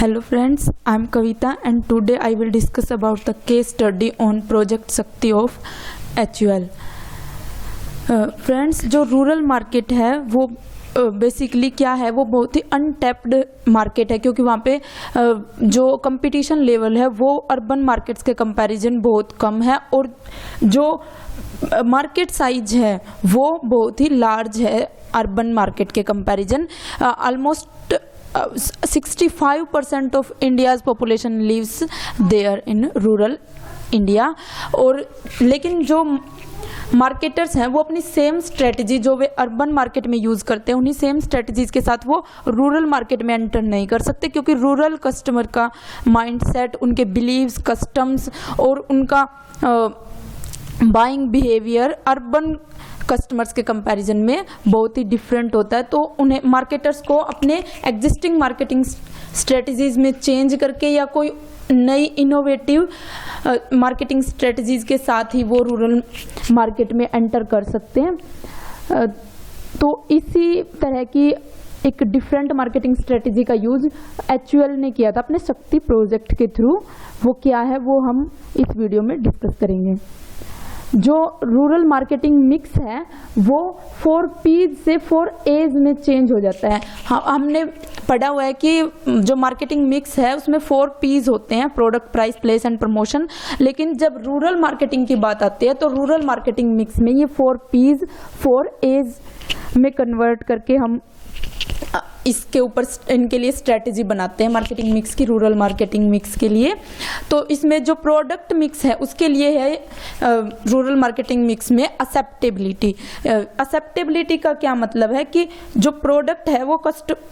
Hello friends, I am Kavita and today I will discuss about the case study on Project Shakti of HUL. Friends, जो rural market है वो basically क्या है, वो बहुत ही untapped market है क्योंकि वहाँ पे जो कंपटीशन लेवल है वो अर्बन मार्केट्स के कंपैरिजन बहुत कम है और जो मार्केट साइज है वो बहुत ही लार्ज है अर्बन मार्केट के comparison. Almost 65% of India's population lives there in rural India. और लेकिन जो मार्केटर्स हैं वो अपनी सेम स्ट्रेटजी जो वे अर्बन मार्केट में यूज़ करते हैं उन्हीं सेम स्ट्रेटजीज़ के साथ वो रूरल मार्केट में एंटर नहीं कर सकते क्योंकि रूरल कस्टमर का माइंडसेट, उनके बिलीव्स, कस्टम्स और उनका बाइंग बिहेवियर अर्बन कस्टमर्स के कंपैरिजन में बहुत ही डिफरेंट होता है. तो उन्हें मार्केटर्स को अपने एग्जिस्टिंग मार्केटिंग स्ट्रेटजीज में चेंज करके या कोई नई इनोवेटिव मार्केटिंग स्ट्रेटजीज के साथ ही वो रूरल मार्केट में एंटर कर सकते हैं. तो इसी तरह की एक डिफरेंट मार्केटिंग स्ट्रेटजी का यूज HUL ने किया था अपने शक्ति प्रोजेक्ट के थ्रू. वो क्या है वो हम इस वीडियो में डिस्कस करेंगे. जो रूरल मार्केटिंग मिक्स है वो 4 P's से 4 A's में चेंज हो जाता है. हमने पढ़ा हुआ है कि जो मार्केटिंग मिक्स है उसमें 4 P's होते हैं, product, price, place and promotion. लेकिन जब रूरल मार्केटिंग की बात आती है तो रूरल मार्केटिंग मिक्स में ये 4 P's 4 A's में कन्वर्ट करके हम इसके ऊपर इनके लिए स्ट्रेटजी बनाते हैं मार्केटिंग मिक्स की, रूरल मार्केटिंग मिक्स के लिए. तो इसमें जो प्रोडक्ट मिक्स है उसके लिए है रूरल मार्केटिंग मिक्स में एक्सेप्टेबिलिटी. एक्सेप्टेबिलिटी का क्या मतलब है कि जो प्रोडक्ट है वो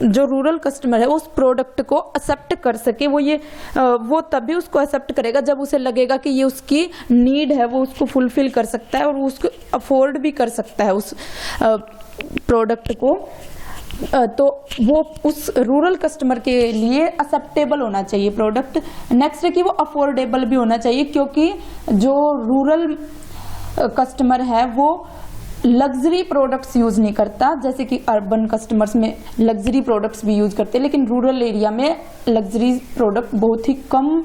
जो रूरल कस्टमर है उस प्रोडक्ट को एक्सेप्ट कर सके. वो तभी उसको एक्सेप्ट करेगा जब उसे लगेगा कि ये उसकी नीड है, वो उसको फुलफिल कर सकता है और वो उसको अफोर्ड भी कर सकता है उस प्रोडक्ट को. तो वो उस रूरल कस्टमर के लिए एक्सेप्टेबल होना चाहिए प्रोडक्ट. नेक्स्ट है कि वो अफोर्डेबल भी होना चाहिए क्योंकि जो रूरल कस्टमर है वो लग्जरी प्रोडक्ट्स यूज़ नहीं करता जैसे कि अर्बन कस्टमर्स में लग्जरी प्रोडक्ट्स भी यूज़ करते हैं. लेकिन रूरल एरिया में लग्जरी प्रोडक्ट बहुत ही कम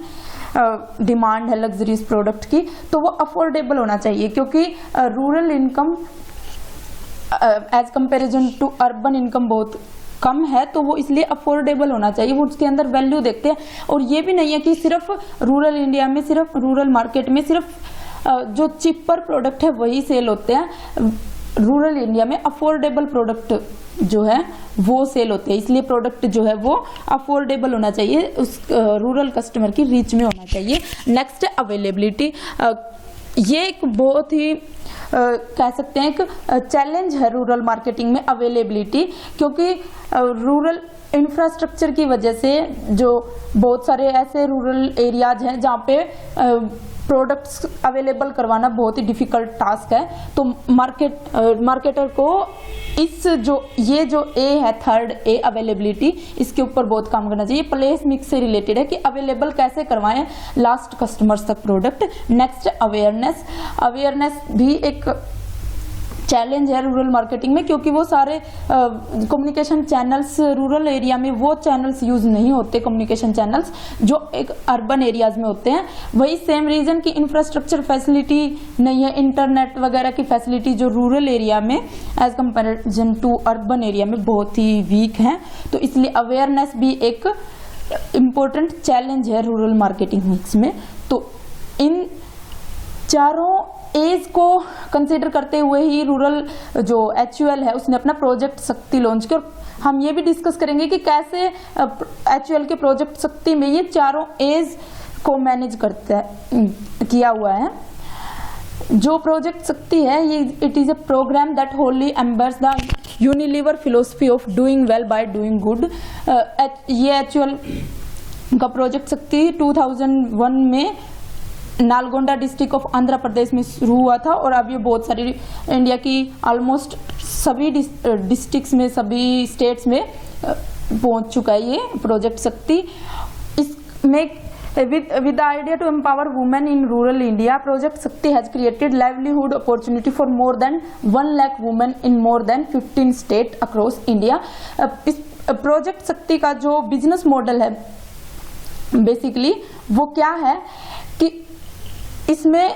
डिमांड है लग्जरीज प्रोडक्ट की. तो वो अफोर्डेबल होना चाहिए क्योंकि rural income as comparison to urban income बहुत कम है. तो वो इसलिए अफोर्डेबल होना चाहिए, वो उसके अंदर वैल्यू देखते हैं. और ये भी नहीं है कि सिर्फ रूरल इंडिया में, सिर्फ रूरल मार्केट में सिर्फ जो चिपर प्रोडक्ट है वही सेल होते हैं. रूरल इंडिया में अफोर्डेबल प्रोडक्ट जो है वो सेल होते हैं. इसलिए प्रोडक्ट जो है वो अफोर्डेबल होना चाहिए, उस रूरल कस्टमर की रीच में होना चाहिए. नेक्स्ट है अवेलेबिलिटी. ये एक बहुत ही कह सकते हैं एक चैलेंज है रूरल मार्केटिंग में अवेलेबिलिटी, क्योंकि रूरल इंफ्रास्ट्रक्चर की वजह से जो बहुत सारे ऐसे रूरल एरियाज हैं जहाँ पे प्रोडक्ट्स अवेलेबल करवाना बहुत ही डिफिकल्ट टास्क है. तो मार्केटर को ये जो ए है, थर्ड ए अवेलेबिलिटी, इसके ऊपर बहुत काम करना चाहिए. प्लेस मिक्स से रिलेटेड है कि अवेलेबल कैसे करवाएं लास्ट कस्टमर्स तक प्रोडक्ट. Next awareness. अवेयरनेस भी एक चैलेंज है रूरल मार्केटिंग में क्योंकि वो सारे कम्युनिकेशन चैनल्स रूरल एरिया में वो चैनल्स यूज नहीं होते, कम्युनिकेशन चैनल्स जो एक अर्बन एरियाज में होते हैं. वही सेम रीजन की इंफ्रास्ट्रक्चर फैसिलिटी नहीं है, इंटरनेट वगैरह की फैसिलिटी जो रूरल एरिया में as comparison to urban area में बहुत ही वीक है. तो इसलिए अवेयरनेस भी एक इम्पोर्टेंट चैलेंज है रूरल मार्केटिंग मिक्स में. तो इन चारों एज को कंसीडर करते हुए ही रूरल जो HUL है उसने अपना प्रोजेक्ट शक्ति लॉन्च किया. और हम ये भी डिस्कस करेंगे कि कैसे HUL के प्रोजेक्ट शक्ति में ये चारों एज को मैनेज किया हुआ है. जो प्रोजेक्ट शक्ति है ये it is a programme that wholly embraces the Unilever philosophy of doing well by doing good. ये HUL का प्रोजेक्ट शक्ति 2001 में नालगोंडा डिस्ट्रिक्ट ऑफ आंध्र प्रदेश में शुरू हुआ था और अब ये बहुत सारी इंडिया की ऑलमोस्ट सभी डिस्ट्रिक्ट्स में, सभी स्टेट्स में पहुंच चुका है ये प्रोजेक्ट शक्ति. इसमें with the idea to empower women in rural India, Project Shakti has created livelihood opportunity for more than 1 lakh women in more than 15 states across India. इस प्रोजेक्ट शक्ति का जो बिजनेस मॉडल है बेसिकली वो क्या है कि इसमें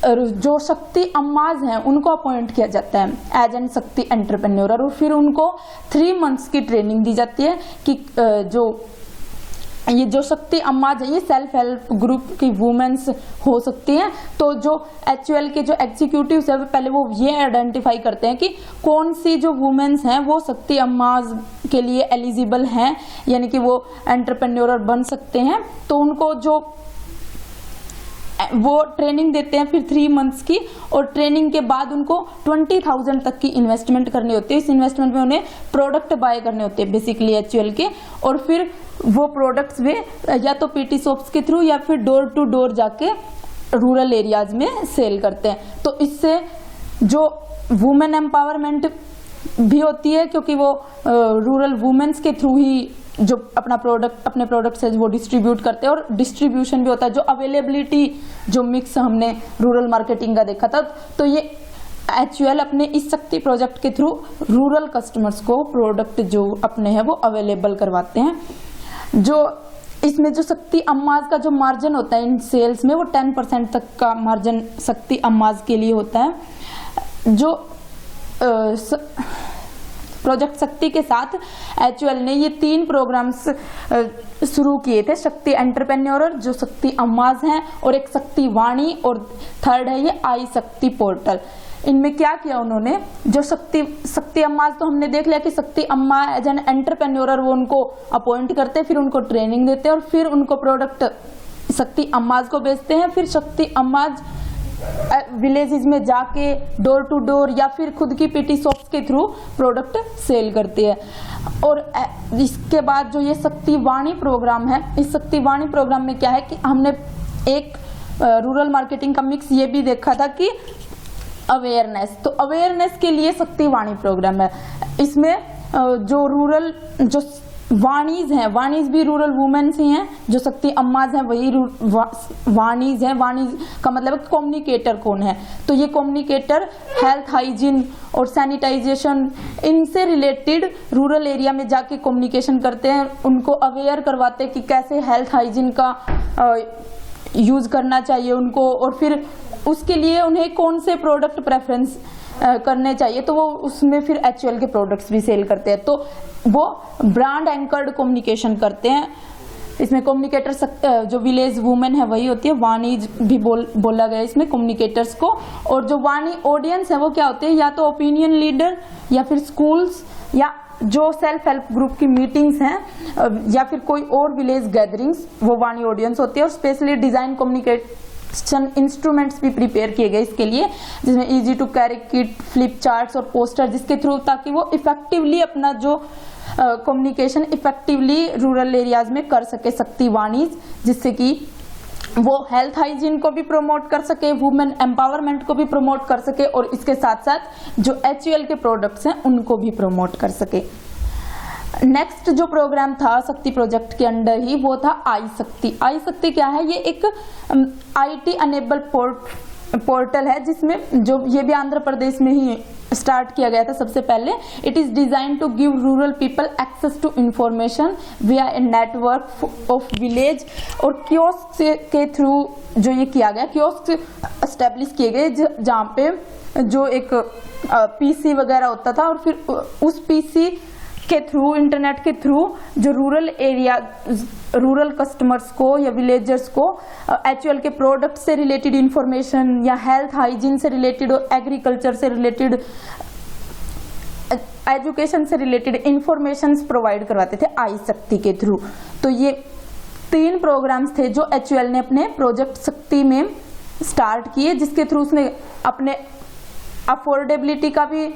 जो शक्ति अम्माज हैं उनको अपॉइंट किया जाता है एज एन शक्ति एंटरप्रेन्योर, और फिर उनको 3 मंथ्स की ट्रेनिंग दी जाती है कि ये जो शक्ति अम्माज है ये सेल्फ हेल्प ग्रुप की वुमेन्स हो सकती हैं। तो जो HUL के जो एग्जीक्यूटिव्स है पहले वो ये आइडेंटिफाई करते हैं कि कौन सी जो वुमेन्स हैं वो शक्ति अम्माज के लिए एलिजिबल हैं, यानी कि वो एंटरप्रेन्योर बन सकते हैं। तो उनको जो वो ट्रेनिंग देते हैं फिर 3 मंथ्स की, और ट्रेनिंग के बाद उनको 20,000 तक की इन्वेस्टमेंट करनी होती है। इस इन्वेस्टमेंट में उन्हें प्रोडक्ट बाय करने होते हैं बेसिकली HUL के, और फिर वो प्रोडक्ट्स वे या तो PT शॉप्स के थ्रू या फिर डोर टू डोर जाके रूरल एरियाज में सेल करते हैं। तो इससे जो वुमेन एम्पावरमेंट भी होती है, क्योंकि वो रूरल वुमेन्स के थ्रू ही जो अपने प्रोडक्ट्स है वो डिस्ट्रीब्यूट करते हैं, और डिस्ट्रीब्यूशन भी होता है। जो अवेलेबिलिटी जो मिक्स हमने रूरल मार्केटिंग का देखा था, तो ये HUL अपने इस शक्ति प्रोजेक्ट के थ्रू रूरल कस्टमर्स को प्रोडक्ट जो अपने हैं वो अवेलेबल करवाते हैं। जो इसमें जो शक्ति अम्माज का जो मार्जिन होता है इन सेल्स में वो 10% तक का मार्जिन शक्ति अम्माज के लिए होता है। जो प्रोजेक्ट शक्ति के साथ HUL ने ये 3 प्रोग्राम्स शुरू किए थे, शक्ति एंटरप्रेन्योर, जो शक्ति अम्माज हैं, और एक शक्ति वाणी, और थर्ड है ये आई शक्ति पोर्टल। इनमें क्या किया उन्होंने, जो शक्ति अम्माज तो हमने देख लिया कि शक्ति अम्मा एज एन एंटरप्रेन्योर वो उनको अपॉइंट करते हैं, फिर उनको ट्रेनिंग देते हैं, और फिर उनको प्रोडक्ट शक्ति अम्माज को बेचते हैं। फिर शक्ति अम्माज विलेजेस में जाके डोर टू डोर या फिर खुद की PT शॉप्स के थ्रू प्रोडक्ट सेल करती है। और इसके बाद जो ये शक्ति वाणी प्रोग्राम है, इस शक्ति वाणी प्रोग्राम में क्या है कि हमने एक रूरल मार्केटिंग का मिक्स ये भी देखा था कि अवेयरनेस, तो अवेयरनेस के लिए शक्ति वाणी प्रोग्राम है। इसमें जो रूरल जो वाणीज हैं, वाणीज भी रूरल वुमेन्स ही हैं, जो शक्ति अम्माज हैं वही वाणीज हैं। वाणीज का मतलब कम्युनिकेटर कौन है, तो ये कम्युनिकेटर हेल्थ हाइजीन और सैनिटाइजेशन इनसे रिलेटेड रूरल एरिया में जाके कम्युनिकेशन करते हैं, उनको अवेयर करवाते हैं कि कैसे हेल्थ हाइजीन का यूज करना चाहिए उनको, और फिर उसके लिए उन्हें कौन से प्रोडक्ट प्रेफरेंस करने चाहिए, तो वो उसमें फिर HUL के प्रोडक्ट्स भी सेल करते हैं। तो वो ब्रांड एंकर्ड कम्युनिकेशन करते हैं। इसमें कम्युनिकेटर जो विलेज वुमेन है वही होती है, वाणी भी बोला गया इसमें कम्युनिकेटर्स को। और जो वाणी ऑडियंस है वो क्या होते हैं, या तो ओपिनियन लीडर या फिर स्कूल्स या जो सेल्फ हेल्प ग्रुप की मीटिंग्स हैं या फिर कोई और विलेज गैदरिंग्स, वो वाणी ऑडियंस होती है। और स्पेशली डिजाइन कम्युनिकेशन इंस्ट्रूमेंट्स भी प्रिपेयर किए गए इसके लिए, जिसमें easy to carry kit, flip charts और पोस्टर, जिसके थ्रू ताकि वो इफेक्टिवली अपना जो कम्युनिकेशन इफेक्टिवली रूरल एरियाज में कर सके शक्ति वाणीज, जिससे कि वो हेल्थ हाइजीन को भी प्रमोट कर सके, वुमेन एम्पावरमेंट को भी प्रमोट कर सके, और इसके साथ साथ जो HUL के प्रोडक्ट्स हैं उनको भी प्रमोट कर सके। नेक्स्ट जो प्रोग्राम था शक्ति प्रोजेक्ट के अंडर ही, वो था आई शक्ति। आई शक्ति क्या है, ये एक IT अनेबल पोर्टल है, जिसमें जो ये भी आंध्र प्रदेश में ही स्टार्ट किया गया था सबसे पहले। It is design to give rural people access to information via a network of village. और कियोस्क के थ्रू जो ये किया गया, कियोस्क एस्टेब्लिश किए गए जहाँ पे जो एक PC वगैरह होता था, और फिर उस PC के थ्रू, इंटरनेट के थ्रू जो रूरल कस्टमर्स को या विलेजर्स को HUL के प्रोडक्ट से रिलेटेड इंफॉर्मेशन या हेल्थ हाइजीन से रिलेटेड, एग्रीकल्चर से रिलेटेड, एजुकेशन से रिलेटेड इंफॉर्मेशन प्रोवाइड करवाते थे आई शक्ति के थ्रू। तो ये 3 प्रोग्राम्स थे जो HUL ने अपने प्रोजेक्ट शक्ति में स्टार्ट किए, जिसके थ्रू उसने अपने अफोर्डेबिलिटी का भी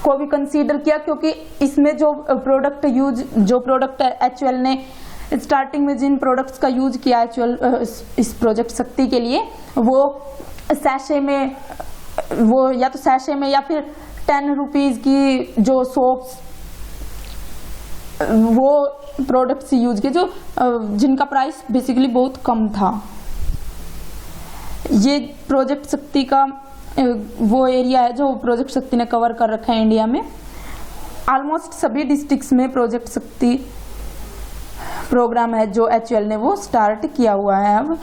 को भी कंसीडर किया, क्योंकि इसमें जो प्रोडक्ट HUL ने स्टार्टिंग में जिन प्रोडक्ट्स का यूज किया HUL इस प्रोजेक्ट शक्ति के लिए, वो सैशे में, वो या तो सैशे में या फिर 10 रुपीज की जो सोप्स, वो प्रोडक्ट्स यूज किए जो जिनका प्राइस बेसिकली बहुत कम था। ये प्रोजेक्ट शक्ति का वो एरिया है जो प्रोजेक्ट शक्ति ने कवर कर रखा है इंडिया में। ऑलमोस्ट सभी डिस्ट्रिक्ट्स में प्रोजेक्ट शक्ति प्रोग्राम है जो HUL ने वो स्टार्ट किया हुआ है। अब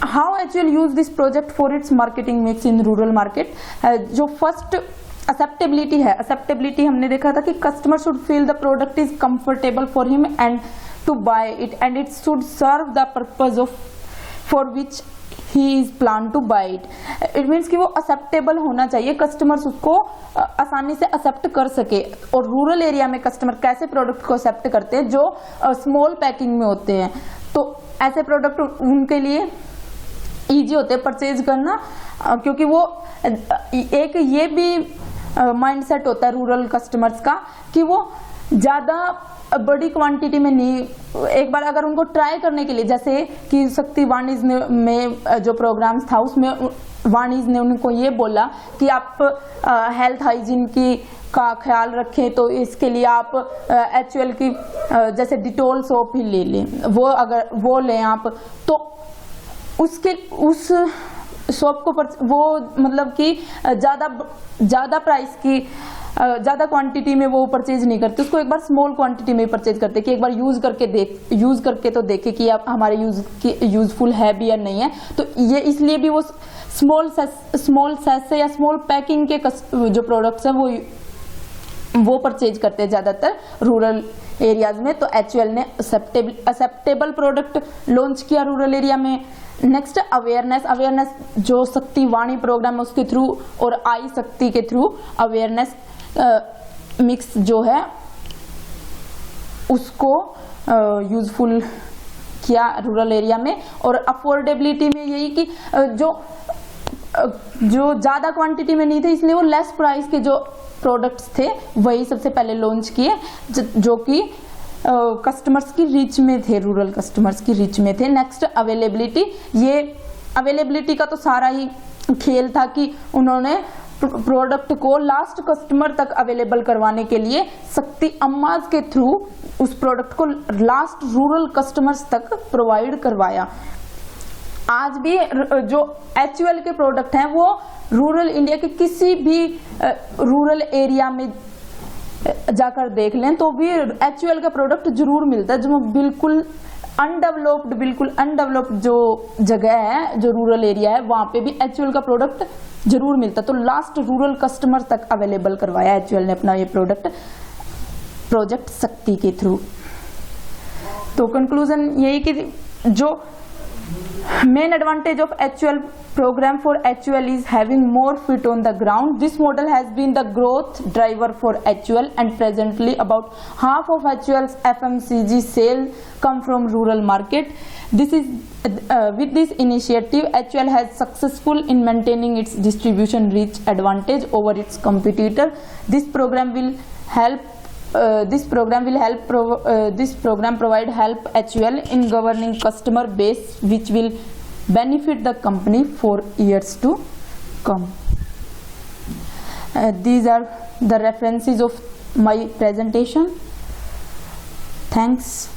how HUL use this project for its marketing mix in rural market. जो फर्स्ट एक्सेप्टेबिलिटी है, एक्सेप्टेबिलिटी हमने देखा था कि customer should feel the product is comfortable for him and to buy it and it should serve the purpose of for which he is plan to buy it. It means कि वो acceptable होना चाहिए, customers उसको आसानी से accept कर सके। और रूरल एरिया में कस्टमर कैसे प्रोडक्ट को एक्सेप्ट करते हैं, जो स्मॉल पैकिंग में होते हैं, तो ऐसे प्रोडक्ट उनके लिए ईजी होते हैं परचेज करना, क्योंकि वो एक ये भी माइंडसेट होता है रूरल कस्टमर्स का कि वो ज़्यादा बड़ी क्वांटिटी में नहीं, एक बार अगर उनको ट्राई करने के लिए, जैसे कि शक्ति वाणीज में जो प्रोग्राम्स था उसमें वाणीज ने उनको ये बोला कि आप हेल्थ हाइजीन की का ख्याल रखें, तो इसके लिए आप HUL की जैसे डिटोल सोप ही ले लें, वो अगर वो लें आप, तो उसके उस शॉप को वो मतलब कि ज़्यादा प्राइस की ज़्यादा क्वांटिटी में वो परचेज नहीं करते, उसको एक बार स्मॉल क्वांटिटी में परचेज करते कि एक बार यूज़ करके तो देखे कि आप हमारे यूज़फुल है भी या नहीं है। तो ये इसलिए भी वो स्मॉल साइज से या स्मॉल पैकिंग के जो प्रोडक्ट्स हैं वो परचेज करते हैं ज़्यादातर रूरल एरियाज में। तो HUL ने एक्सेप्टेबल प्रोडक्ट लॉन्च किया रूरल एरिया में। नेक्स्ट अवेयरनेस जो शक्ति वाणी प्रोग्राम है उसके थ्रू और आई शक्ति के थ्रू अवेयरनेस मिक्स जो है उसको यूजफुल किया रूरल एरिया में। और अफोर्डेबिलिटी में यही कि जो ज़्यादा क्वांटिटी में नहीं थे, इसलिए वो लेस प्राइस के जो प्रोडक्ट्स थे वही सबसे पहले लॉन्च किए, जो कि कस्टमर्स की रीच में थे, रूरल कस्टमर्स की रीच में थे। नेक्स्ट अवेलेबिलिटी, ये अवेलेबिलिटी का तो सारा ही खेल था कि उन्होंने प्रोडक्ट को लास्ट कस्टमर तक अवेलेबल करवाने के लिए शक्ति अम्माज के थ्रू उस प्रोडक्ट को लास्ट रूरल कस्टमर्स तक प्रोवाइड करवाया। आज भी जो HUL के प्रोडक्ट हैं वो रूरल इंडिया के किसी भी रूरल एरिया में जाकर देख लें तो भी HUL का प्रोडक्ट जरूर मिलता है, जो बिल्कुल अनडेवलप्ड जो जगह है, जो रूरल एरिया है, वहां पे भी HUL का प्रोडक्ट जरूर मिलता है। तो लास्ट रूरल कस्टमर तक अवेलेबल करवाया HUL ने अपना ये प्रोजेक्ट शक्ति के थ्रू। तो कंक्लूजन यही कि जो main advantage of HUL program for HUL is having more feet on the ground. This model has been the growth driver for HUL, and presently about half of HUL's FMCG sales come from rural market. This is with this initiative, HUL has successful in maintaining its distribution reach advantage over its competitor. This program will help. This program provide help HUL in governing customer base, which will benefit the company for years to come. These are the references of my presentation. Thanks.